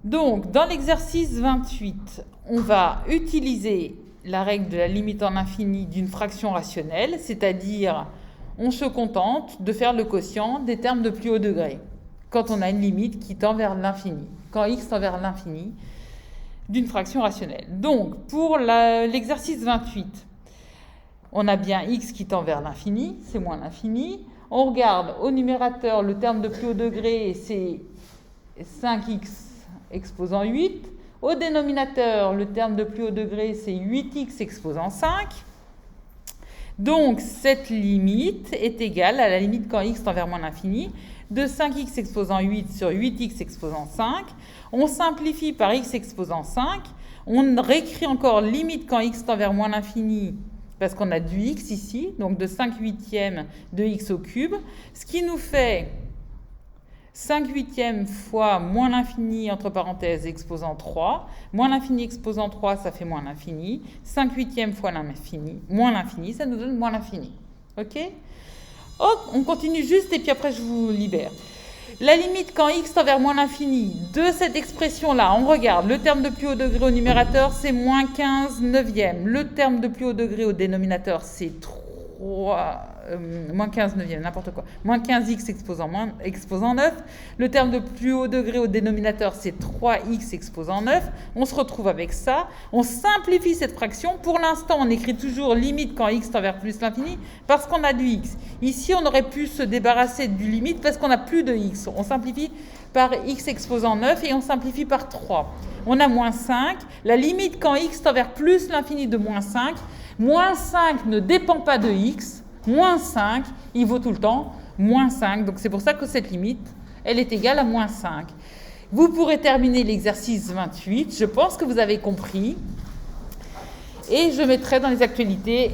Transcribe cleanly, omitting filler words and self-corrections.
Donc, dans l'exercice 28, on va utiliser la règle de la limite en infini d'une fraction rationnelle, c'est-à-dire on se contente de faire le quotient des termes de plus haut degré quand on a une limite qui tend vers l'infini, quand x tend vers l'infini d'une fraction rationnelle. Donc, pour l'exercice 28, on a bien x qui tend vers l'infini, c'est moins l'infini. On regarde au numérateur, le terme de plus haut degré, c'est 5x exposant 8. Au dénominateur, le terme de plus haut degré, c'est 8x exposant 5. Donc, cette limite est égale à la limite quand x tend vers moins l'infini de 5x exposant 8 sur 8x exposant 5. On simplifie par x exposant 5. On réécrit encore limite quand x tend vers moins l'infini parce qu'on a du x ici, donc de 5 huitièmes de x au cube, ce qui nous fait 5 huitièmes fois moins l'infini, entre parenthèses, exposant 3. Moins l'infini exposant 3, ça fait moins l'infini. 5 huitièmes fois l'infini, moins l'infini, ça nous donne moins l'infini. OK ? Hop, on continue juste et puis après je vous libère. La limite quand x tend vers moins l'infini de cette expression-là, on regarde, le terme de plus haut degré au numérateur, c'est moins 15 neuvièmes. Le terme de plus haut degré au dénominateur, c'est moins 15 neuvièmes, n'importe quoi. Moins 15x exposant 9. Le terme de plus haut degré au dénominateur, c'est 3x exposant 9. On se retrouve avec ça. On simplifie cette fraction. Pour l'instant, on écrit toujours limite quand x tend vers plus l'infini parce qu'on a du x. Ici, on aurait pu se débarrasser du limite parce qu'on n'a plus de x. On simplifie par x exposant 9 et on simplifie par 3. On a moins 5. La limite quand x tend vers plus l'infini de moins 5. Moins 5 ne dépend pas de x. Moins 5, il vaut tout le temps moins 5. Donc c'est pour ça que cette limite, elle est égale à moins 5. Vous pourrez terminer l'exercice 28. Je pense que vous avez compris. Et je mettrai dans les actualités